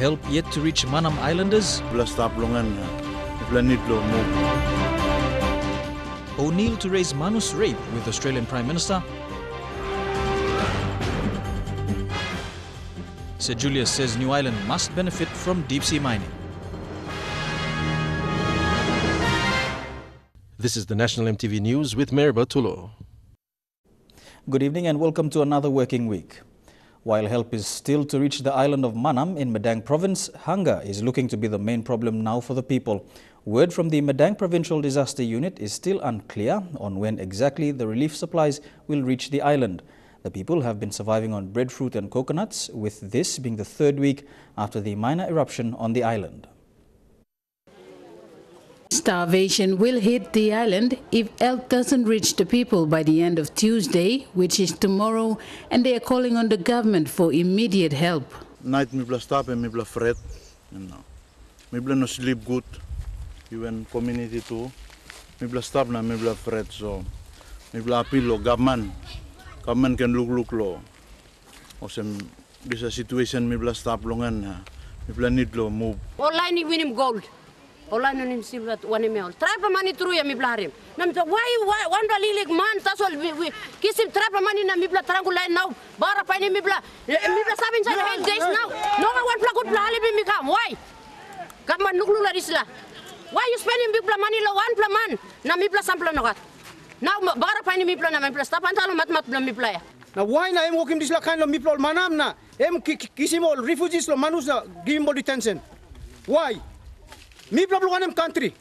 help yet to reach Manam Islanders? O'Neill to raise Manus Rape with Australian Prime Minister. Sir Julius says New Ireland must benefit from deep-sea mining. This is the National EMTV News with Meriba Tulo. Good evening and welcome to another working week. While help is still to reach the island of Manam in Madang province, hunger is looking to be the main problem now for the people. Word from the Madang Provincial Disaster Unit is still unclear on when exactly the relief supplies will reach the island. The people have been surviving on breadfruit and coconuts, with this being the third week after the minor eruption on the island. Starvation will hit the island if help doesn't reach the people by the end of Tuesday, which is tomorrow, and they are calling on the government for immediate help. Night me bla stop and me bla fret, me bla no sleep good, even community too. Me bla stop na me bla fret, so me bla appeal lo government can look low. Osem this a situation me bla stop longan, me bla need lo move. Online win him gold. Online on him silver one email. Trap money through ya mi blarim. Nam why one lilig man tasol kiss him trap money na mi bla triangle now. Bara pa ni mi bla 7 days now. No one plug good bla halibi mi kam. Why? Kaman nuklu la risla. Why you spending big bla money lo one bla man na mi bla sample nogat. Now bara pa ni mi bla na mi bla stop antalo mat bla mi bla ya. Now why na em wokim disla kind lo mi bla manam na em kisim all refugees lo manus na give him detention. Why? Me bla bla country.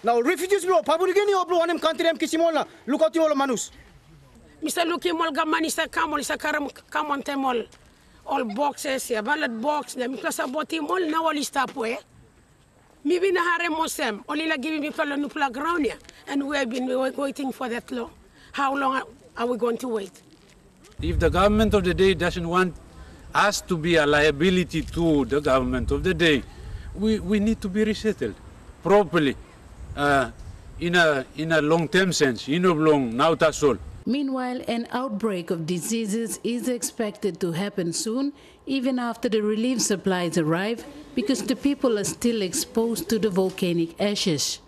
Now refugees bla Papua New Guinea bla one country em kisimola look out all manus. Mr. Lukimol gamani sa kamol sa karam kamon temol all boxes ya ballot box na mi plasa botimol na wali stapo eh. Mi binahare mosem only la giving me pala nupla ground ya and we have been waiting for that long. How long are we going to wait? If the government of the day doesn't want us to be a liability to the government of the day, we need to be resettled properly in a long-term sense, in a long now that's all. Meanwhile, an outbreak of diseases is expected to happen soon, even after the relief supplies arrive, because the people are still exposed to the volcanic ashes.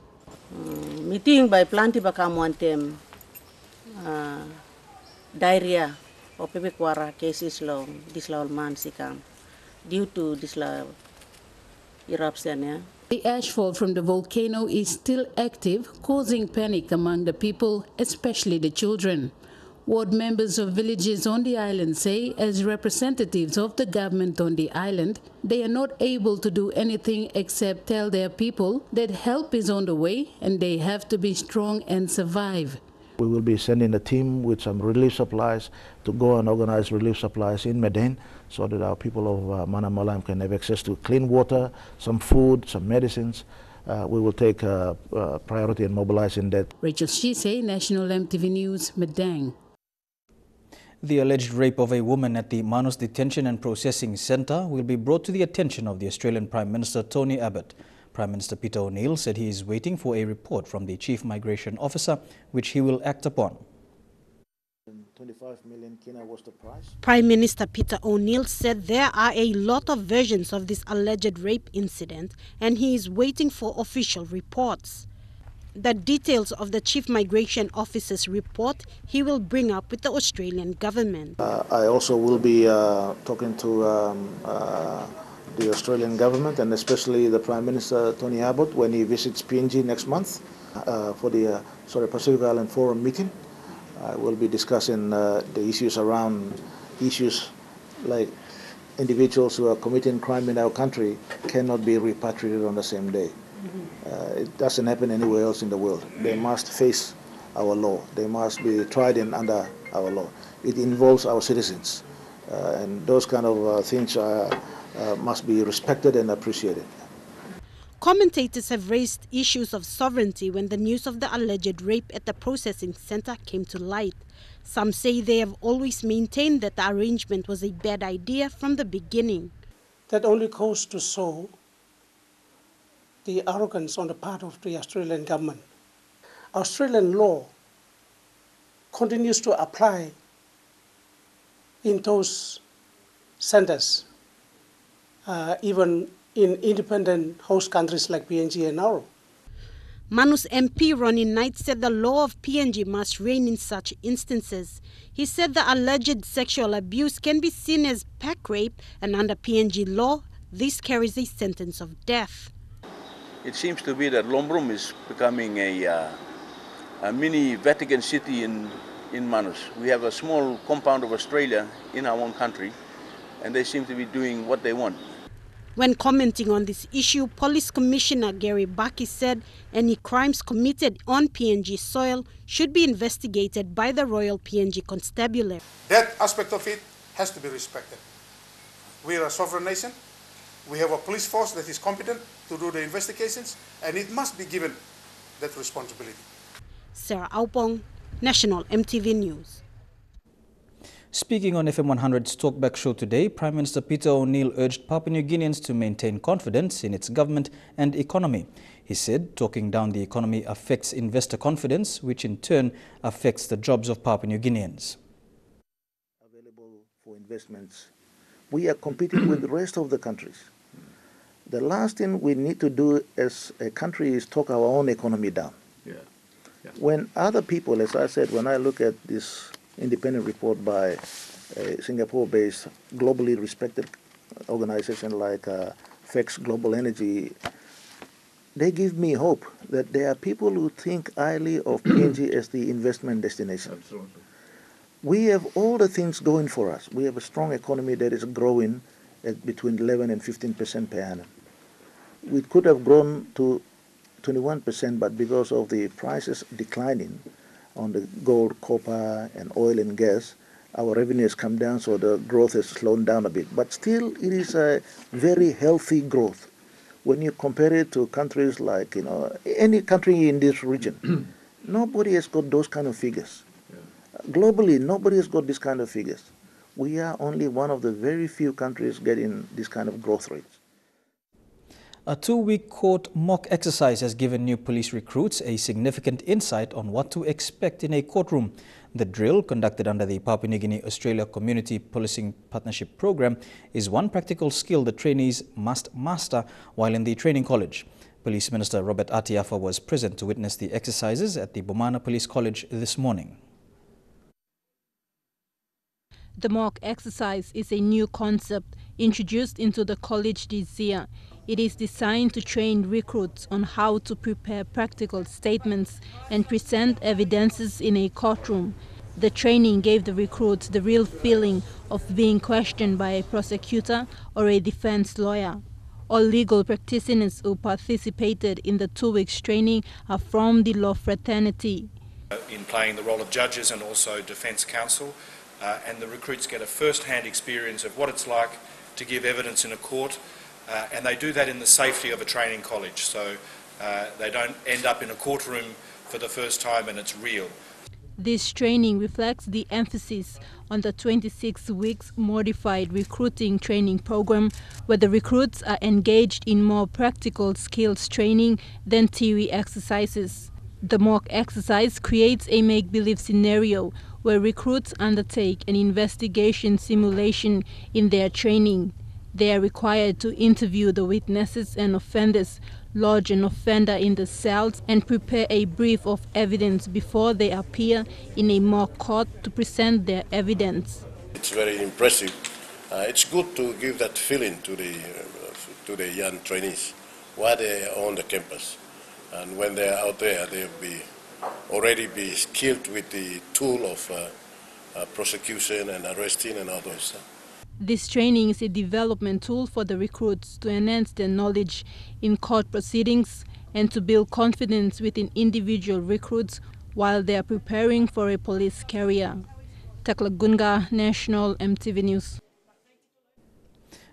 Meeting by planti bakamuantem diarrhea or pepequara cases long this man sikam due to this eruption. Yeah. The ashfall from the volcano is still active, causing panic among the people, especially the children. Ward members of villages on the island say, as representatives of the government on the island, they are not able to do anything except tell their people that help is on the way and they have to be strong and survive. We will be sending a team with some relief supplies to go and organize relief supplies in Madang so that our people of Manam Island can have access to clean water, some food, some medicines. We will take priority in mobilizing that. Rachel Shise, National EMTV News, Madang. The alleged rape of a woman at the Manus Detention and Processing Centre will be brought to the attention of the Australian Prime Minister Tony Abbott. Prime Minister Peter ONeill said he is waiting for a report from the Chief Migration Officer, which he will act upon. 25 million kina was the price. Prime Minister Peter ONeill said there are a lot of versions of this alleged rape incident and he is waiting for official reports. The details of the Chief Migration Officer's report he will bring up with the Australian government. I also will be talking to the Australian government and especially the Prime Minister Tony Abbott when he visits PNG next month for the Pacific Island Forum meeting. I will be discussing the issues around issues like individuals who are committing crime in our country cannot be repatriated on the same day. It doesn't happen anywhere else in the world. They must face our law. They must be tried under our law. It involves our citizens, and those kind of things must be respected and appreciated. Commentators have raised issues of sovereignty when the news of the alleged rape at the processing centre came to light. Some say they have always maintained that the arrangement was a bad idea from the beginning. That only goes to show the arrogance on the part of the Australian government. Australian law continues to apply in those centres. even in independent host countries like PNG and Nauru. Manus MP Ronnie Knight said the law of PNG must reign in such instances. He said the alleged sexual abuse can be seen as pack rape, and under PNG law, this carries a sentence of death. It seems to be that Lombrum is becoming a mini Vatican City in Manus. We have a small compound of Australia in our own country, and they seem to be doing what they want. When commenting on this issue, Police Commissioner Gary Baki said any crimes committed on PNG soil should be investigated by the Royal PNG Constabulary. That aspect of it has to be respected. We are a sovereign nation. We have a police force that is competent to do the investigations, and it must be given that responsibility. Sarah Aupong, National EMTV News. Speaking on FM 100's Talkback show today, Prime Minister Peter ONeill urged Papua New Guineans to maintain confidence in its government and economy. He said talking down the economy affects investor confidence, which in turn affects the jobs of Papua New Guineans. Available for investments. We are competing with the rest of the countries. The last thing we need to do as a country is talk our own economy down. When other people, as I said, when I look at this independent report by a Singapore-based, globally respected organization like FEX Global Energy, they give me hope that there are people who think highly of PNG as the investment destination. Absolutely. We have all the things going for us. We have a strong economy that is growing at between 11 and 15% per annum. We could have grown to 21%, but because of the prices declining on the gold, copper, and oil and gas, our revenue has come down, so the growth has slowed down a bit. But still, it is a very healthy growth. When you compare it to countries like, any country in this region, nobody has got those kind of figures. Globally, nobody has got this kind of figures. We are only one of the very few countries getting this kind of growth rates. A 2-week court mock exercise has given new police recruits a significant insight on what to expect in a courtroom. The drill, conducted under the Papua New Guinea Australia Community Policing Partnership Program, is one practical skill the trainees must master while in the training college. Police Minister Robert Atiafa was present to witness the exercises at the Bomana Police College this morning. The mock exercise is a new concept introduced into the college this year. It is designed to train recruits on how to prepare practical statements and present evidences in a courtroom. The training gave the recruits the real feeling of being questioned by a prosecutor or a defense lawyer. All legal practitioners who participated in the 2 weeks training are from the law fraternity. In playing the role of judges and also defense counsel, and the recruits get a first-hand experience of what it's like to give evidence in a court, and they do that in the safety of a training college, so they don't end up in a courtroom for the first time and it's real. This training reflects the emphasis on the 26 weeks modified recruiting training program, where the recruits are engaged in more practical skills training than theory exercises. The mock exercise creates a make-believe scenario where recruits undertake an investigation simulation in their training. They are required to interview the witnesses and offenders, lodge an offender in the cells, and prepare a brief of evidence before they appear in a mock court to present their evidence. It's very impressive. It's good to give that feeling to the young trainees while they are on the campus. And when they are out there, they'll already be skilled with the tool of prosecution and arresting and all those. This training is a development tool for the recruits to enhance their knowledge in court proceedings and to build confidence within individual recruits while they are preparing for a police career. Tekla Gunga, National EMTV News.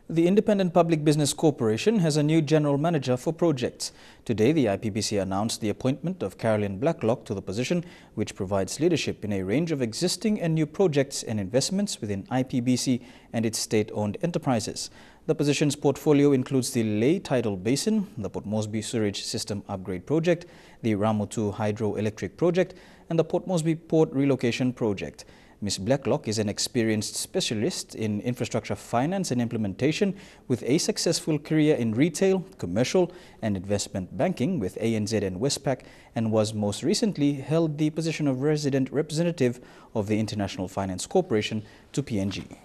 The Independent Public Business Corporation has a new general manager for projects. Today, the IPBC announced the appointment of Carolyn Blacklock to the position, which provides leadership in a range of existing and new projects and investments within IPBC and its state-owned enterprises. The position's portfolio includes the Leh Tidal Basin, the Port Moresby Sewage System Upgrade Project, the Ramutu Hydroelectric Project, and the Port Moresby Port Relocation Project. Ms. Blacklock is an experienced specialist in infrastructure finance and implementation with a successful career in retail, commercial and investment banking with ANZ and Westpac, and was most recently held the position of resident representative of the International Finance Corporation to PNG.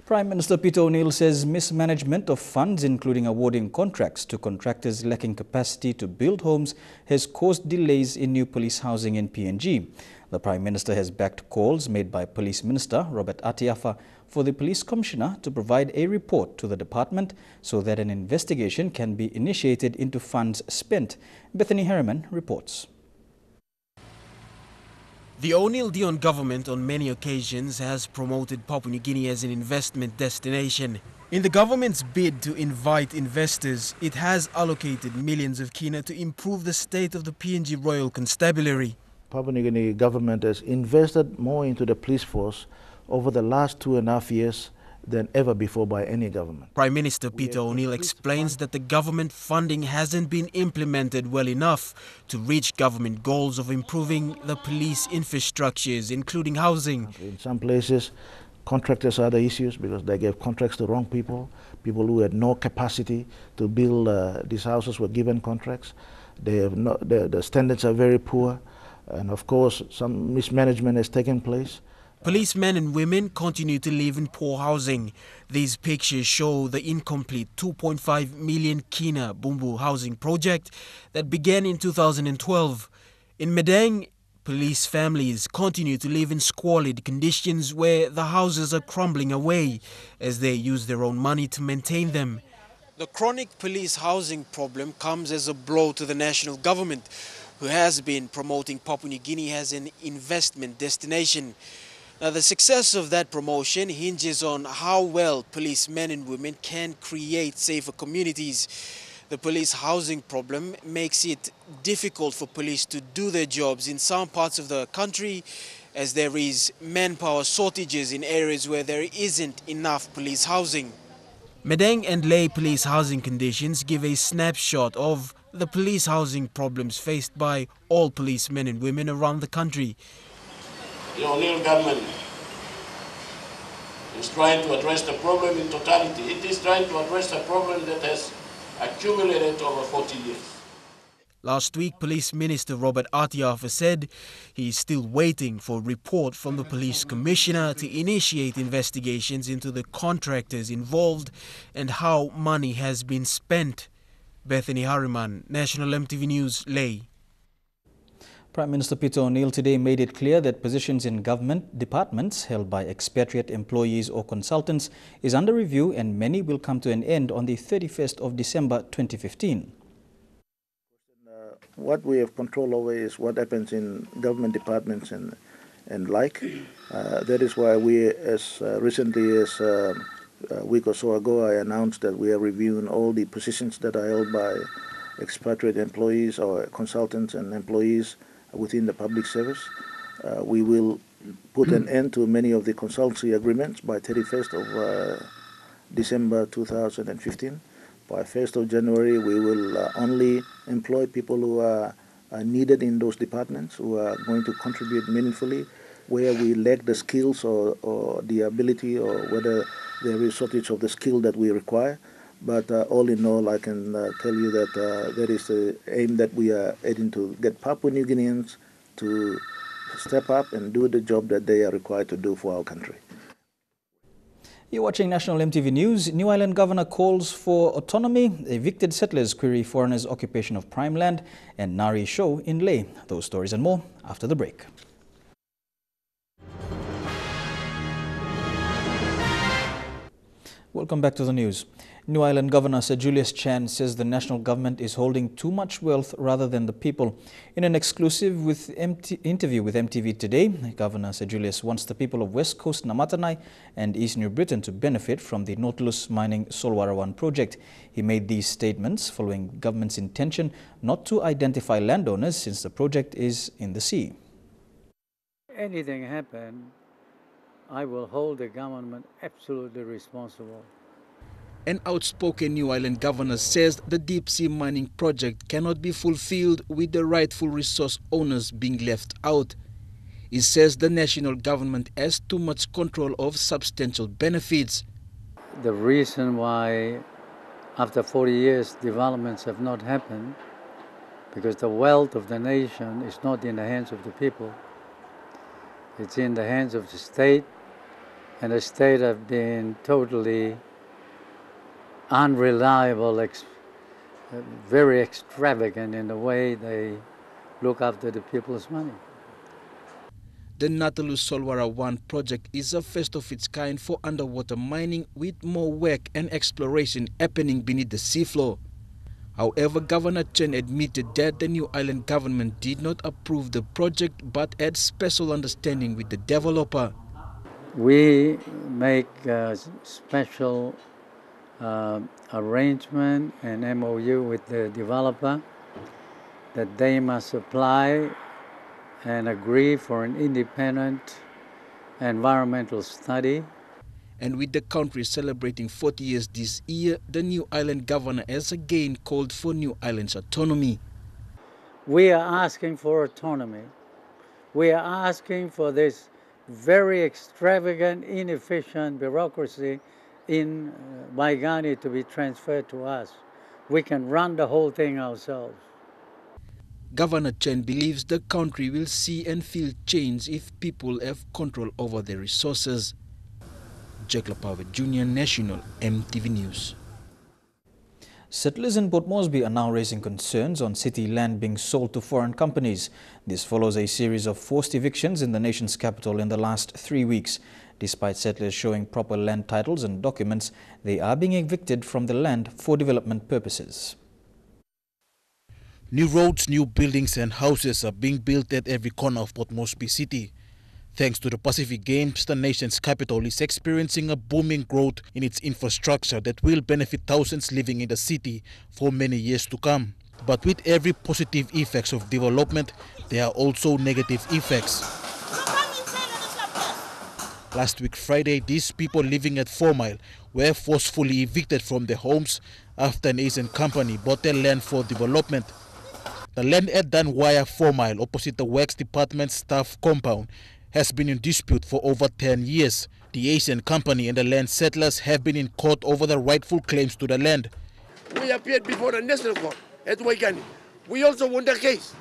Prime Minister Peter ONeill says mismanagement of funds, including awarding contracts to contractors lacking capacity to build homes, has caused delays in new police housing in PNG. The Prime Minister has backed calls made by Police Minister Robert Atiafa for the Police Commissioner to provide a report to the department so that an investigation can be initiated into funds spent. Bethany Harriman reports. The O'Neill-Dion government on many occasions has promoted Papua New Guinea as an investment destination. In the government's bid to invite investors, it has allocated millions of kina to improve the state of the PNG Royal Constabulary. Papua New Guinea government has invested more into the police force over the last 2.5 years than ever before by any government. Prime Minister Peter ONeill explains that the government funding hasn't been implemented well enough to reach government goals of improving the police infrastructures, including housing. In some places, contractors are the issues because they gave contracts to wrong people. People who had no capacity to build these houses were given contracts. They have the standards are very poor, and of course some mismanagement has taken place. Policemen and women continue to live in poor housing. These pictures show the incomplete 2.5 million kina Bumbu housing project that began in 2012. In Madang, police families continue to live in squalid conditions where the houses are crumbling away as they use their own money to maintain them. The chronic police housing problem comes as a blow to the national government, who has been promoting Papua New Guinea as an investment destination. Now, the success of that promotion hinges on how well policemen and women can create safer communities. The police housing problem makes it difficult for police to do their jobs in some parts of the country, as there is manpower shortages in areas where there isn't enough police housing. Madang and Lay police housing conditions give a snapshot of the police housing problems faced by all policemen and women around the country. The O'Neill government is trying to address the problem in totality. It is trying to address a problem that has accumulated over 40 years. Last week, Police Minister Robert Atiafa said he is still waiting for a report from the Police Commissioner to initiate investigations into the contractors involved and how money has been spent. Bethany Harriman, National EMTV News, Lay. Prime Minister Peter ONeill today made it clear that positions in government departments held by expatriate employees or consultants is under review and many will come to an end on the 31st of December 2015. What we have control over is what happens in government departments and like. That is why we, as recently as a week or so ago, I announced that we are reviewing all the positions that are held by expatriate employees or consultants and employees within the public service. We will put an end to many of the consultancy agreements by 31st of December 2015. By 1st of January, we will only employ people who are needed in those departments, who are going to contribute meaningfully, where we lack the skills or the ability, or whether there is shortage of the skill that we require. But all in all, I can tell you that that is the aim that we are heading to, get Papua New Guineans to step up and do the job that they are required to do for our country. You're watching National EMTV News. New Island Governor calls for autonomy, evicted settlers query foreigners' occupation of prime land, and Nari show in Leh. Those stories and more after the break. Welcome back to the news. New Island Governor Sir Julius Chan says the national government is holding too much wealth rather than the people. In an exclusive interview with EMTV today, Governor Sir Julius wants the people of West Coast Namatanai and East New Britain to benefit from the Nautilus Mining Solwara-1 project. He made these statements following government's intention not to identify landowners since the project is in the sea. Anything happen, I will hold the government absolutely responsible. An outspoken New Island governor says the deep-sea mining project cannot be fulfilled with the rightful resource owners being left out. He says the national government has too much control of substantial benefits. The reason why after 40 years developments have not happened, because the wealth of the nation is not in the hands of the people. It's in the hands of the state, and the state have been totally unreliable, very extravagant in the way they look after the people's money. The Natalu Solwara 1 project is a first of its kind for underwater mining, with more work and exploration happening beneath the seafloor. However, Governor Chen admitted that the new island government did not approve the project but had special understanding with the developer. We make a special arrangement and MOU with the developer that they must apply and agree for an independent environmental study. And with the country celebrating 40 years this year, the new island governor has again called for New Ireland's autonomy. We are asking for autonomy. We are asking for this very extravagant, inefficient bureaucracy in Waigani to be transferred to us. We can run the whole thing ourselves. Governor Chen believes the country will see and feel change if people have control over their resources. Jack Lapave Jr., National EMTV News. Settlers in Port Moresby are now raising concerns on city land being sold to foreign companies. This follows a series of forced evictions in the nation's capital in the last 3 weeks. Despite settlers showing proper land titles and documents, they are being evicted from the land for development purposes. New roads, new buildings and houses are being built at every corner of Port Moresby City. Thanks to the Pacific Games, the nation's capital is experiencing a booming growth in its infrastructure that will benefit thousands living in the city for many years to come. But with every positive effects of development, there are also negative effects. Last week Friday, these people living at 4 Mile were forcefully evicted from their homes after an Asian company bought their land for development. The land at Danwaya 4 Mile opposite the Works Department staff compound has been in dispute for over 10 years. The Asian company and the land settlers have been in court over the rightful claims to the land. We appeared before the National Court at Waigani. We also won the case.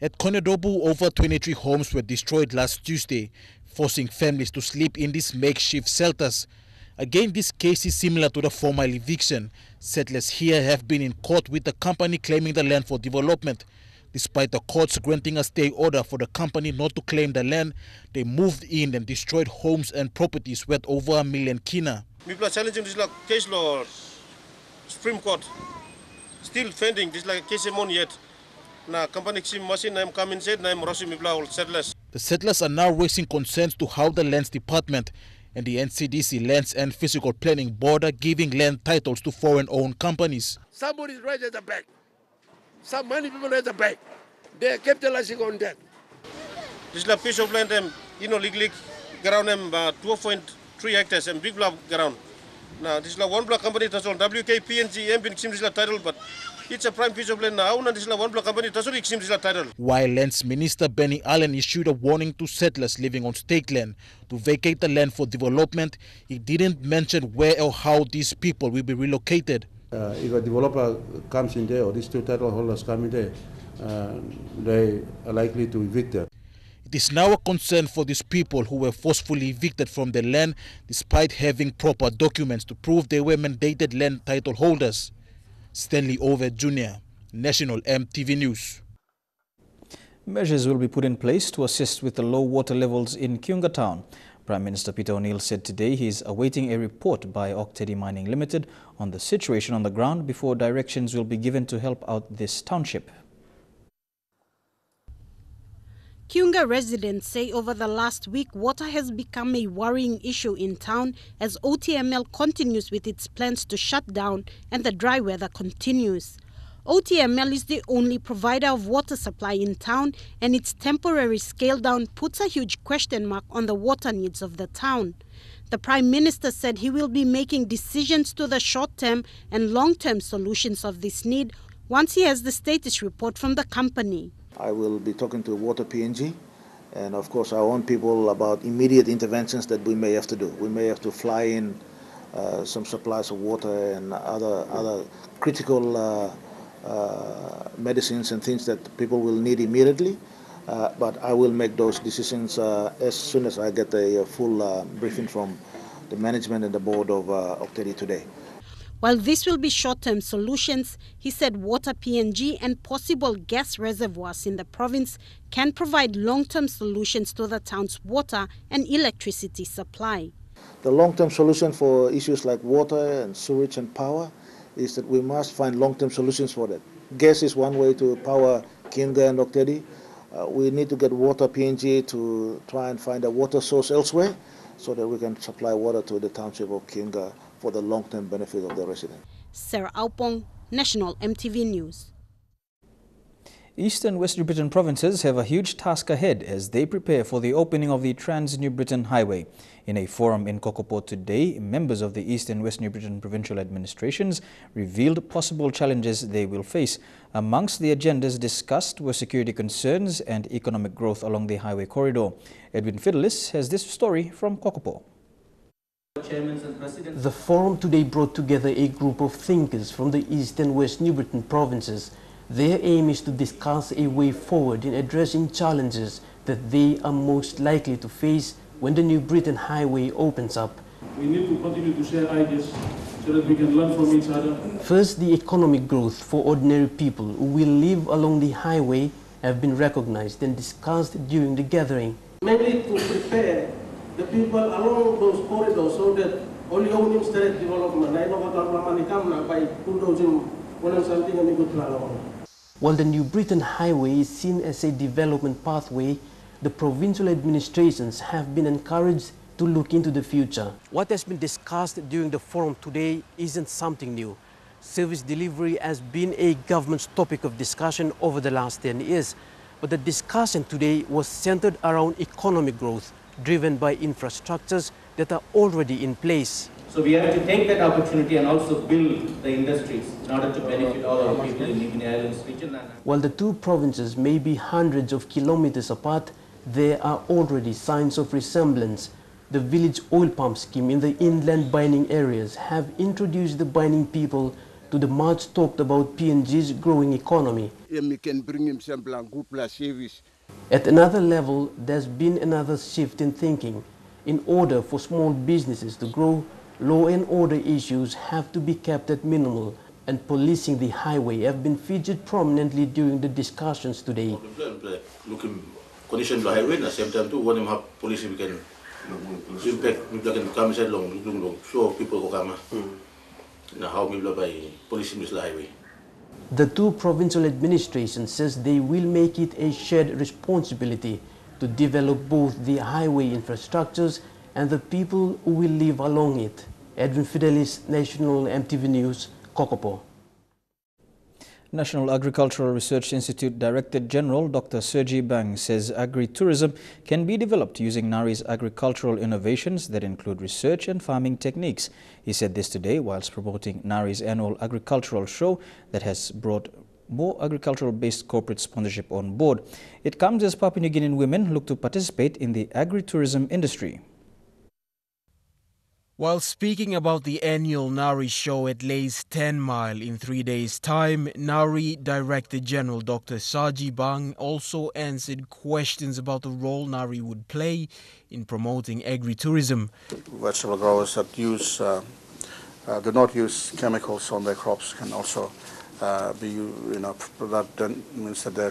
At Konedobu, over 23 homes were destroyed last Tuesday, forcing families to sleep in these makeshift shelters. Again, this case is similar to the 4 Mile eviction. Settlers here have been in court with the company claiming the land for development. Despite the courts granting a stay order for the company not to claim the land, they moved in and destroyed homes and properties worth over $1 million kina. People are challenging this like case law, Supreme Court. Still pending, this like case on yet. Na company machine I'm coming said na Rosi Mibla settlers. The settlers are now raising concerns to how the Lands Department and the NCDC Lands and Physical Planning Board are giving land titles to foreign-owned companies. Somebody's right at the back. Some many people at the back. They are capitalizing on that. This is a piece of land, legally ground 2.3 hectares and big block ground. Now this is a one block company that's on WK PNG been this title, but it's a prime piece of land now. This is a one block company that's this title. While Lands Minister Benny Allen issued a warning to settlers living on state land to vacate the land for development, he didn't mention where or how these people will be relocated. If a developer comes in there or these two title holders come in there, they are likely to evict them. It is now a concern for these people who were forcefully evicted from their land despite having proper documents to prove they were mandated land title holders. Stanley Ove Jr., National EMTV News. Measures will be put in place to assist with the low water levels in Kiunga Town. Prime Minister Peter ONeill said today he is awaiting a report by Octedi Mining Limited on the situation on the ground before directions will be given to help out this township. Kiunga residents say over the last week, water has become a worrying issue in town as OTML continues with its plans to shut down and the dry weather continues. OTML is the only provider of water supply in town, and its temporary scale down puts a huge question mark on the water needs of the town. The Prime Minister said he will be making decisions to the short-term and long-term solutions of this need once he has the status report from the company. I will be talking to Water PNG and of course I warn people about immediate interventions that we may have to do. We may have to fly in some supplies of water and other critical medicines and things that people will need immediately. But I will make those decisions as soon as I get a full briefing from the management and the board of Octedi today. While this will be short-term solutions, he said water PNG and possible gas reservoirs in the province can provide long-term solutions to the town's water and electricity supply. The long-term solution for issues like water and sewage and power is that we must find long-term solutions for that. Gas is one way to power Kiunga and Octedi. We need to get water PNG to try and find a water source elsewhere so that we can supply water to the township of Kiunga for the long-term benefit of the residents. Sarah Aupong, National EMTV News. East and West New Britain provinces have a huge task ahead as they prepare for the opening of the Trans-New Britain Highway. In a forum in Kokopo today, members of the East and West New Britain provincial administrations revealed possible challenges they will face. Amongst the agendas discussed were security concerns and economic growth along the highway corridor. Edwin Fidelis has this story from Kokopo. The forum today brought together a group of thinkers from the East and West New Britain provinces. Their aim is to discuss a way forward in addressing challenges that they are most likely to face when the New Britain Highway opens up. We need to continue to share ideas so that we can learn from each other. First, the economic growth for ordinary people who will live along the highway have been recognized and discussed during the gathering. Mainly to prepare the people along those corridors so that only owning direct development. I know what by bulldozing something and good plan. While the New Britain Highway is seen as a development pathway, the provincial administrations have been encouraged to look into the future. What has been discussed during the forum today isn't something new. Service delivery has been a government's topic of discussion over the last 10 years. But the discussion today was centered around economic growth, driven by infrastructures that are already in place. So we have to take that opportunity and also build the industries in order to benefit all our people in the islands region. While the two provinces may be hundreds of kilometers apart, there are already signs of resemblance. The village oil pump scheme in the inland mining areas have introduced the mining people to the much talked about PNG's growing economy. He can bring himself a good service. At another level, there's been another shift in thinking. In order for small businesses to grow, law and order issues have to be kept at minimal, and policing the highway have been featured prominently during the discussions today. Looking condition the highway, at the same time too, when you have police, we can impact, we can come inside long, so people go come. Now how we by policing the highway. The two provincial administrations says they will make it a shared responsibility to develop both the highway infrastructures and the people who will live along it. Edwin Fidelis, National EMTV News, Kokopo. National Agricultural Research Institute Director General Dr. Sergi Bang says agritourism can be developed using NARI's agricultural innovations that include research and farming techniques. He said this today whilst promoting NARI's annual agricultural show that has brought more agricultural-based corporate sponsorship on board. It comes as Papua New Guinean women look to participate in the agritourism industry. While speaking about the annual NARI show at Lay's 10 Mile in 3 days' time, NARI Director General Dr. Sergi Bang also answered questions about the role NARI would play in promoting agritourism. Vegetable growers that use, do not use chemicals on their crops can also be, that means that their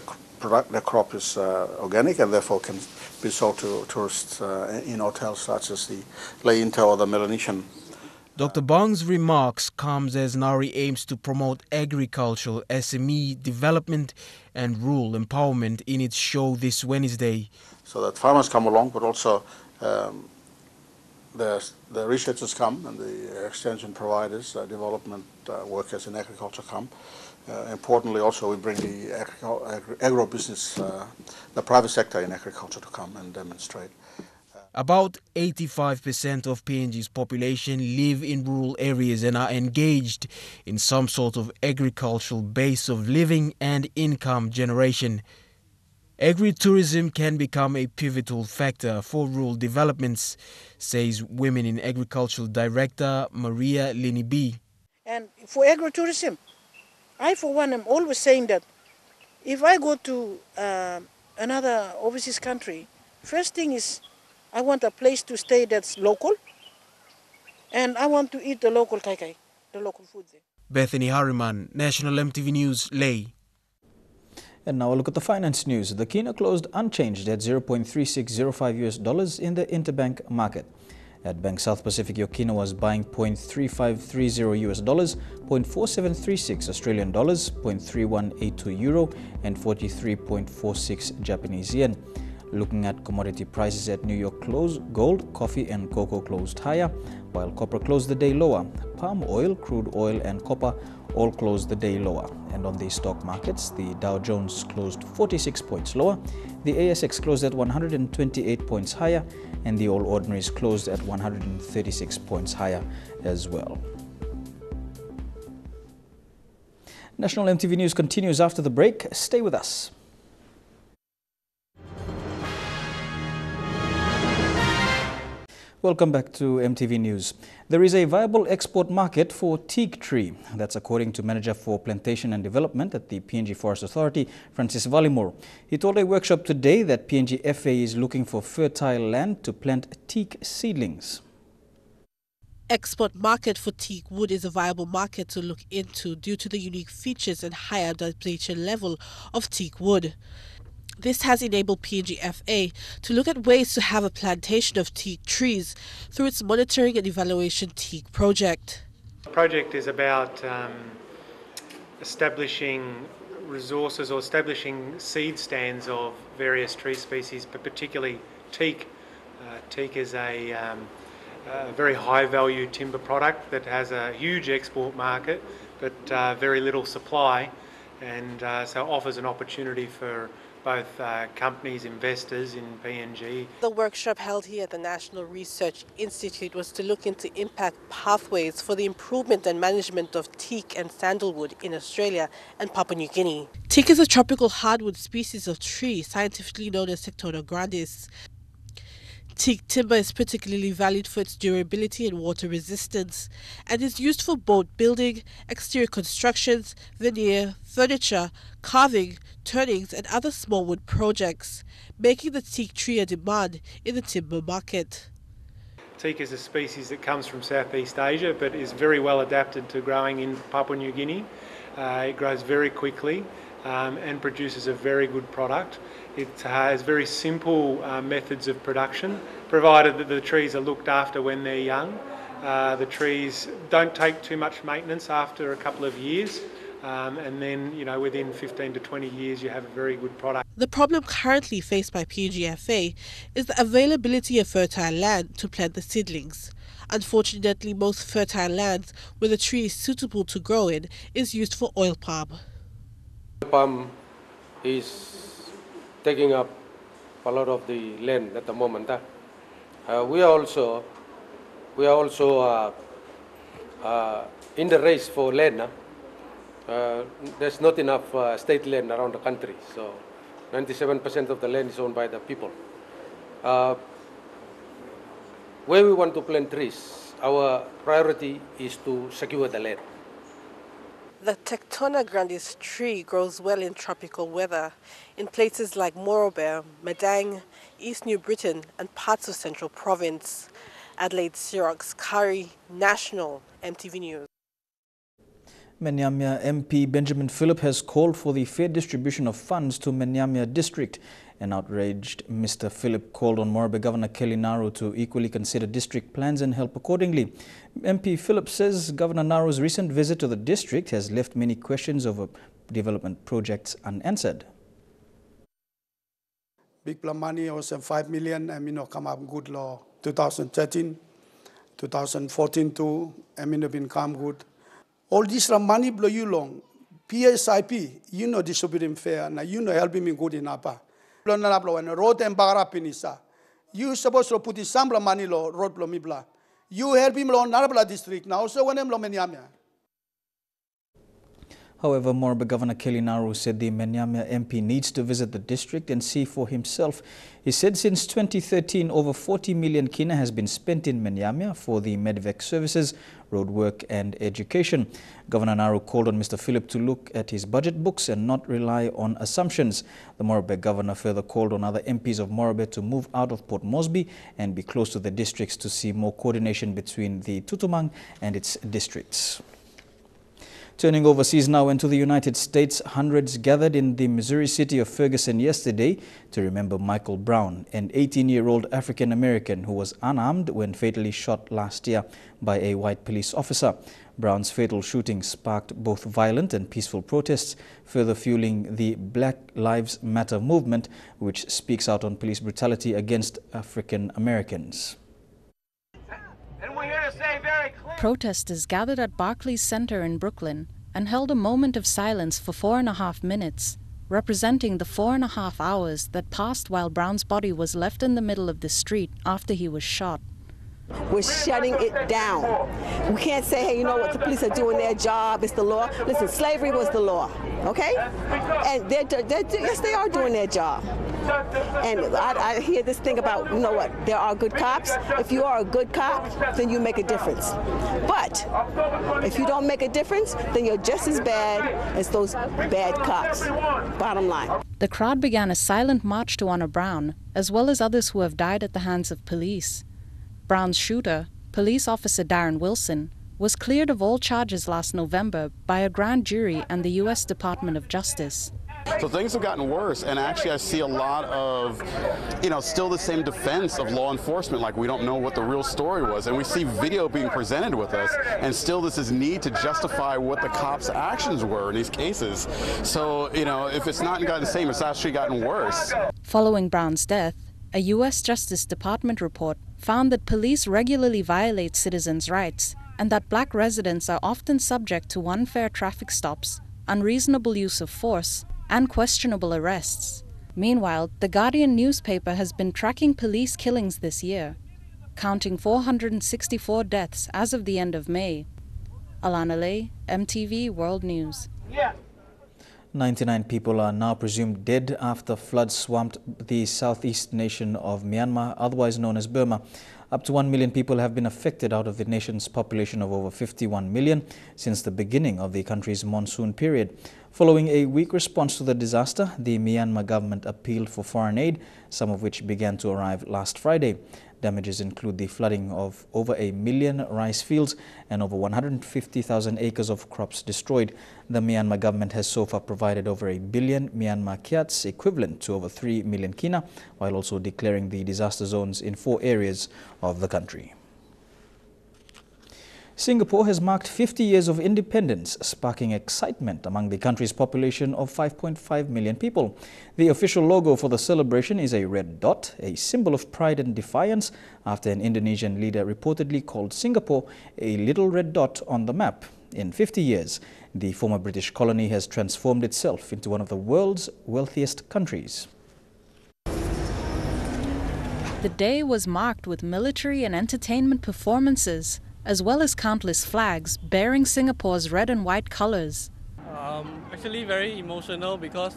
crop is organic and therefore can be sold to tourists in hotels such as the Lay Intel or the Melanesian. Dr. Bang's remarks comes as NARI aims to promote agricultural SME development and rural empowerment in its show this Wednesday. So that farmers come along, but also the researchers come and the extension providers, development workers in agriculture come. Importantly also we bring the agro-business, the private sector in agriculture to come and demonstrate. About 85% of PNG's population live in rural areas and are engaged in some sort of agricultural base of living and income generation. Agritourism can become a pivotal factor for rural developments, says Women in Agricultural Director Maria Linibi. And for agritourism, I for one am always saying that if I go to another overseas country, first thing is I want a place to stay that's local, and I want to eat the local kaikai, the local food there. Bethany Harriman, National EMTV News, Ley. And now a look at the finance news. The kina closed unchanged at $0.3605 in the interbank market. At Bank South Pacific, your kina was buying $0.3530, $0.4736 Australian dollars, $0.3182 euro, and 43.46 Japanese yen. Looking at commodity prices at New York close, gold, coffee and cocoa closed higher, while copper closed the day lower. Palm oil, crude oil and copper all closed the day lower. And on the stock markets, the Dow Jones closed 46 points lower, the ASX closed at 128 points higher, and the All Ordinaries closed at 136 points higher as well. National EMTV News continues after the break. Stay with us. Welcome back to EMTV News. There is a viable export market for teak tree. That's according to Manager for Plantation and Development at the PNG Forest Authority, Francis Valimore. He told a workshop today that PNG FA is looking for fertile land to plant teak seedlings. Export market for teak wood is a viable market to look into due to the unique features and high adaptation level of teak wood. This has enabled PNG FA to look at ways to have a plantation of teak trees through its monitoring and evaluation teak project. The project is about establishing resources or establishing seed stands of various tree species, but particularly teak. Teak is a very high value timber product that has a huge export market but very little supply, and so offers an opportunity for both companies, investors in PNG. The workshop held here at the National Research Institute was to look into impact pathways for the improvement and management of teak and sandalwood in Australia and Papua New Guinea. Teak is a tropical hardwood species of tree, scientifically known as Tectona grandis. Teak timber is particularly valued for its durability and water resistance and is used for boat building, exterior constructions, veneer, furniture, carving, turnings and other small wood projects, making the teak tree a demand in the timber market. Teak is a species that comes from Southeast Asia but is very well adapted to growing in Papua New Guinea. It grows very quickly and produces a very good product. It has very simple methods of production, provided that the trees are looked after when they're young. The trees don't take too much maintenance after a couple of years, and then, within 15 to 20 years you have a very good product. The problem currently faced by PNG FA is the availability of fertile land to plant the seedlings. Unfortunately, most fertile lands where the tree is suitable to grow in is used for oil palm. Palm is taking up a lot of the land at the moment. We are also in the race for land. There's not enough state land around the country, so 97% of the land is owned by the people. Where we want to plant trees, our priority is to secure the land. The Tectona grandis tree grows well in tropical weather in places like Morobe, Madang, East New Britain and parts of Central Province. Adelaide Xerox Curry, National EMTV News. Menyamia MP Benjamin Phillip has called for the fair distribution of funds to Menyamia district. An outraged Mr. Phillip called on Morobe Governor Kelly Naru to equally consider district plans and help accordingly. MP Phillip says Governor Naru's recent visit to the district has left many questions over development projects unanswered. Big plan money also 5 million, come up good law 2013, 2014 too, been come good. All this money blow you long. PSIP, distributing fair, now helping me good in Apa. Road and Bagara Pinisa. You supposed to put some money law, road blow me blah. You help him on Narabla district now, so when I'm Lomenyamia. However, Morobe Governor Kelly Naru said the Menyamia MP needs to visit the district and see for himself. He said since 2013, over 40 million kina has been spent in Menyamia for the Medvac services, road work and education. Governor Naru called on Mr. Philip to look at his budget books and not rely on assumptions. The Morobe governor further called on other MPs of Morobe to move out of Port Moresby and be close to the districts to see more coordination between the Tutumang and its districts. Turning overseas now into the United States, hundreds gathered in the Missouri city of Ferguson yesterday to remember Michael Brown, an 18-year-old African-American who was unarmed when fatally shot last year by a white police officer. Brown's fatal shooting sparked both violent and peaceful protests, further fueling the Black Lives Matter movement, which speaks out on police brutality against African-Americans. Protesters gathered at Barclays Center in Brooklyn and held a moment of silence for 4.5 minutes, representing the 4.5 hours that passed while Brown's body was left in the middle of the street after he was shot. We're shutting it down. We can't say, hey, you know what, the police are doing their job, it's the law. Listen, slavery was the law, okay? And yes, they are doing their job. And I hear this thing about, you know what, there are good cops. If you are a good cop, then you make a difference. But if you don't make a difference, then you're just as bad as those bad cops, bottom line. The crowd began a silent march to honor Brown, as well as others who have died at the hands of police. Brown's shooter, police officer Darren Wilson, was cleared of all charges last November by a grand jury and the U.S. Department of Justice. So things have gotten worse, and actually I see a lot of, still the same defense of law enforcement, like we don't know what the real story was, and we see video being presented with us, and still this is need to justify what the cops' actions were in these cases. So, if it's not gotten the same, it's actually gotten worse. Following Brown's death, a U.S. Justice Department report found that police regularly violate citizens' rights and that black residents are often subject to unfair traffic stops, unreasonable use of force, and questionable arrests. Meanwhile, The Guardian newspaper has been tracking police killings this year, counting 464 deaths as of the end of May. Alana Lay, EMTV World News. 99 people are now presumed dead after floods swamped the southeast nation of Myanmar, otherwise known as Burma. Up to 1 million people have been affected out of the nation's population of over 51 million since the beginning of the country's monsoon period. Following a weak response to the disaster, the Myanmar government appealed for foreign aid, some of which began to arrive last Friday. Damages include the flooding of over 1 million rice fields and over 150,000 acres of crops destroyed. The Myanmar government has so far provided over 1 billion Myanmar kyats, equivalent to over 3 million kina, while also declaring the disaster zones in 4 areas of the country. Singapore has marked 50 years of independence, sparking excitement among the country's population of 5.5 million people. The official logo for the celebration is a red dot, a symbol of pride and defiance, after an Indonesian leader reportedly called Singapore a little red dot on the map. In 50 years, the former British colony has transformed itself into one of the world's wealthiest countries. The day was marked with military and entertainment performances, as well as countless flags bearing Singapore's red and white colors. Actually very emotional because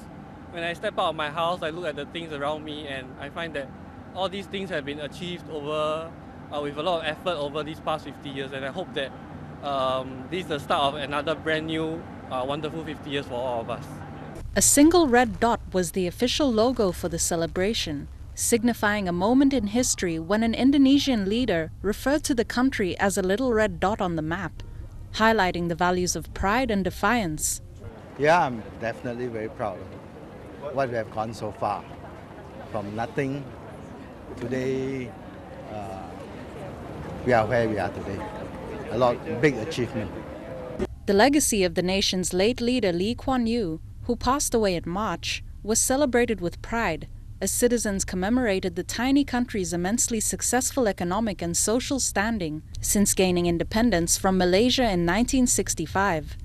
when I step out of my house, I look at the things around me and I find that all these things have been achieved over with a lot of effort over these past 50 years, and I hope that this is the start of another brand new wonderful 50 years for all of us. A single red dot was the official logo for the celebration, signifying a moment in history when an Indonesian leader referred to the country as a little red dot on the map, highlighting the values of pride and defiance. Yeah, I'm definitely very proud of what we have gone so far. From nothing, today we are where we are today. Big achievement. The legacy of the nation's late leader Lee Kuan Yew, who passed away in March, was celebrated with pride as citizens commemorated the tiny country's immensely successful economic and social standing since gaining independence from Malaysia in 1965.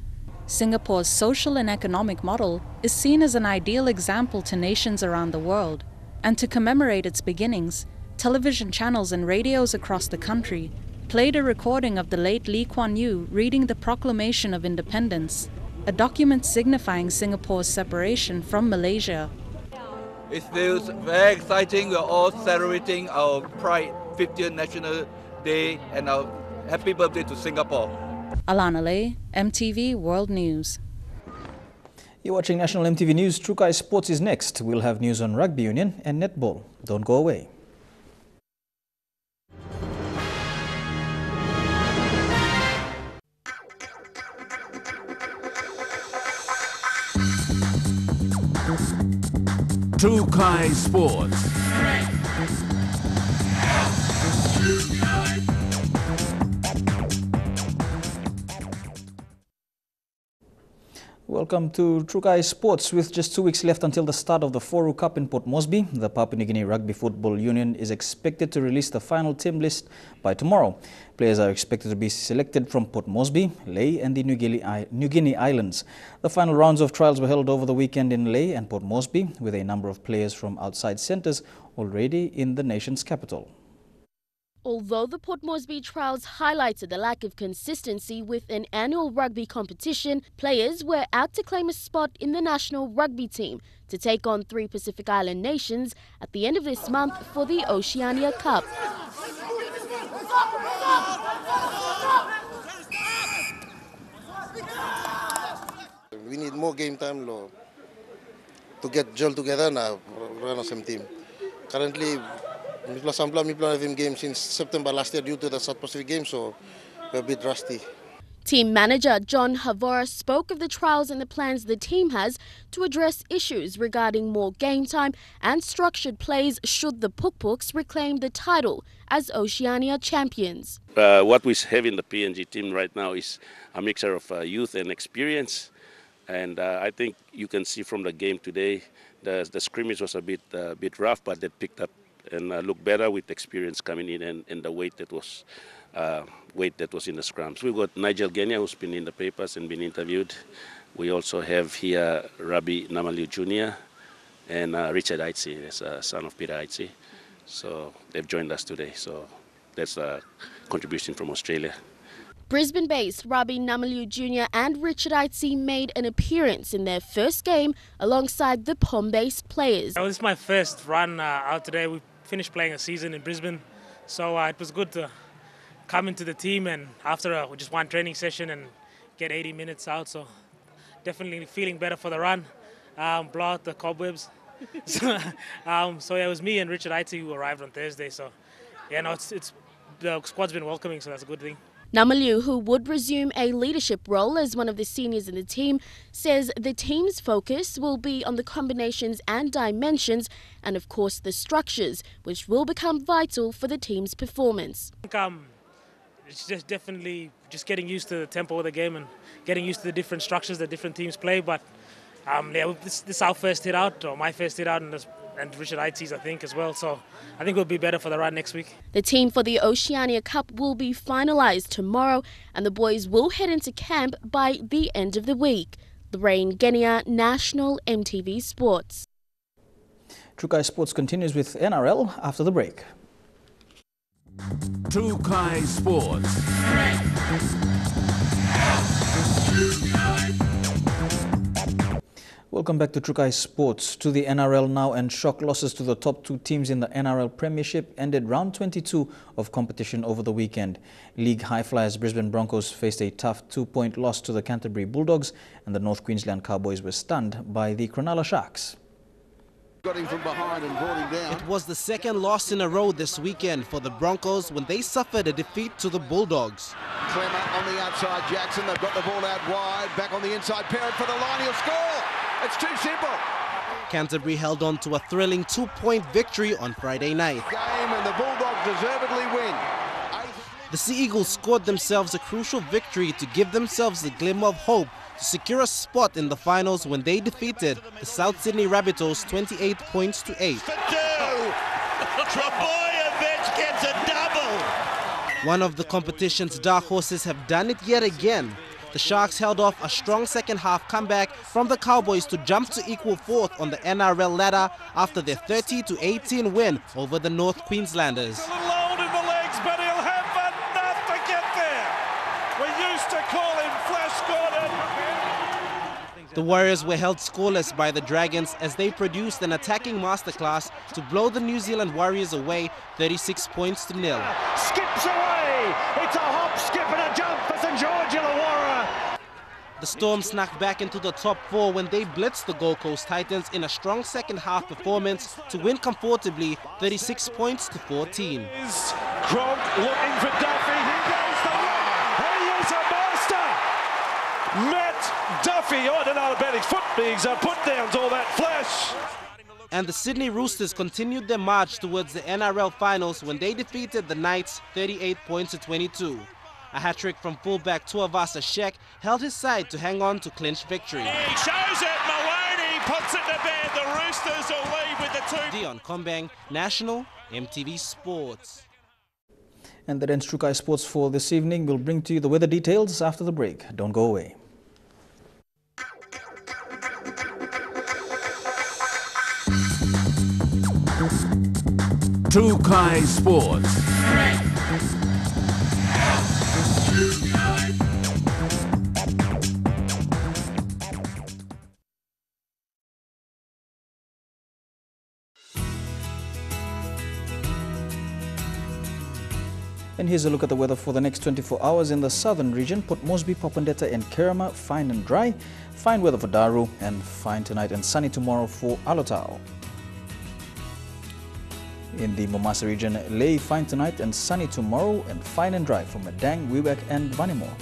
Singapore's social and economic model is seen as an ideal example to nations around the world, and to commemorate its beginnings, television channels and radios across the country played a recording of the late Lee Kuan Yew reading the Proclamation of Independence. a document signifying Singapore's separation from Malaysia. It feels very exciting. We're all celebrating our Pride 50th National Day and our happy birthday to Singapore. Alana Lay, MTV World News. You're watching National MTV News. Trukai Sports is next. We'll have news on rugby union and netball. Don't go away. Trukai Sports. Welcome to Trukai Sports. With just 2 weeks left until the start of the Foru Cup in Port Moresby, the Papua New Guinea Rugby Football Union is expected to release the final team list by tomorrow. Players are expected to be selected from Port Moresby, Lae and the New Guinea Islands. The final rounds of trials were held over the weekend in Lae and Port Moresby, with a number of players from outside centres already in the nation's capital. Although the Port Moresby trials highlighted the lack of consistency with an annual rugby competition, players were out to claim a spot in the national rugby team to take on 3 Pacific Island nations at the end of this month for the Oceania Cup. We need more game time to get gel together and run on same team. Currently, we have been game since September last year due to the South Pacific game, so we're a bit rusty. Team manager John Havora spoke of the trials and the plans the team has to address issues regarding more game time and structured plays should the Pukpuks reclaim the title as Oceania champions. What we have in the PNG team right now is a mixture of youth and experience, and I think you can see from the game today the scrimmage was a bit rough, but they picked up and look better with experience coming in and the weight that was in the scrums. We've got Nigel Genia, who's been in the papers and been interviewed. We also have here Rabi Namaliu Jr. and Richard Aitzi, as a son of Peter Aitzi. So they've joined us today. So that's a contribution from Australia. Brisbane-based Rabi Namaliu Jr. and Richard Aitzi made an appearance in their first game alongside the Pom-based players. This is my first run out today. We finished playing a season in Brisbane, so it was good to come into the team and after just one training session and get 80 minutes out. So definitely feeling better for the run, blow out the cobwebs. So it was me and Richard Aitzi who arrived on Thursday. So yeah, no, it's the squad's been welcoming, so that's a good thing. Namaliu, who would resume a leadership role as one of the seniors in the team, says the team's focus will be on the combinations and dimensions and, of course, the structures, which will become vital for the team's performance. I think, it's just definitely just getting used to the tempo of the game and getting used to the different structures that different teams play. But yeah, this is our first hit out, or my first hit out, and Richard Aitzi's, I think, as well. So I think we'll be better for the run next week. The team for the Oceania Cup will be finalised tomorrow and the boys will head into camp by the end of the week. Lorraine Genia, National MTV Sports. Trukai Sports continues with NRL after the break. Trukai Sports. Welcome back to Trukai Sports. To the NRL now, and shock losses to the top 2 teams in the NRL Premiership ended round 22 of competition over the weekend. League high flyers Brisbane Broncos faced a tough 2-point loss to the Canterbury Bulldogs, and the North Queensland Cowboys were stunned by the Cronulla Sharks. Got him from behind and brought him down. It was the second loss in a row this weekend for the Broncos when they suffered a defeat to the Bulldogs. Clemmer on the outside, Jackson, they've got the ball out wide, back on the inside, Parrott for the line, he'll score! It's too simple. Canterbury held on to a thrilling 2-point victory on Friday night. Game and the Bulldogs deservedly win. The Sea Eagles scored themselves a crucial victory to give themselves a glimmer of hope to secure a spot in the finals when they defeated the South Sydney Rabbitohs 28 points to 8. Trebojevic gets a double. One of the competition's dark horses have done it yet again. The Sharks held off a strong second-half comeback from the Cowboys to jump to equal 4th on the NRL ladder after their 30-18 win over the North Queenslanders. A little old in the legs, but he'll have enough to get there. We used to call him Flash Gordon. The Warriors were held scoreless by the Dragons as they produced an attacking masterclass to blow the New Zealand Warriors away 36 points to nil. Skips away! It's a hop, skip and a jump for St George Illawarra! The Storm snuck back into the top 4 when they blitzed the Gold Coast Titans in a strong second half performance to win comfortably 36 points to 14. Gronk looking for Duffy, he goes the one, he is a monster! Matt Duffy, I don't know about his foot bigs, put downs all that flash. And the Sydney Roosters continued their march towards the NRL finals when they defeated the Knights 38 points to 22. A hat-trick from fullback Tuavasa Sheck held his side to hang on to clinch victory. He shows it, Maloney puts it to bed, the Roosters will lead with the 2. Dion Kombang, National, EMTV Sports. And that ends True Kai Sports for this evening. We'll bring to you the weather details after the break. Don't go away. True Kai Sports. And here's a look at the weather for the next 24 hours in the southern region. Port Moresby, Popondetta and Kerama, fine and dry. Fine weather for Daru and fine tonight and sunny tomorrow for Alotau. In the Momasa region, Lae, fine tonight and sunny tomorrow and fine and dry for Madang, Wewak and Vanimore.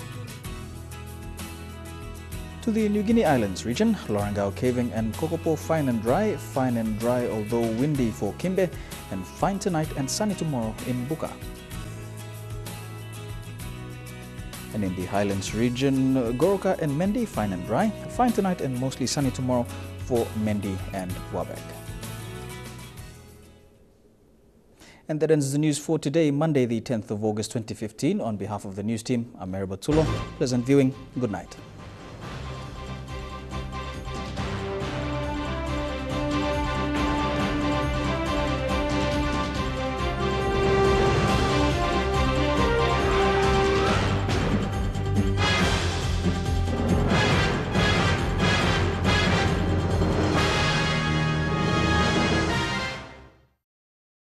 To the New Guinea Islands region, Lorangau, Caving and Kokopo, fine and dry although windy for Kimbe, and fine tonight and sunny tomorrow in Buka. And in the Highlands region, Goroka and Mendi, fine and dry, fine tonight and mostly sunny tomorrow for Mendi and Wabak. And that ends the news for today, Monday the 10th of August 2015. On behalf of the news team, I'm Mary Batulo. Pleasant viewing. Good night.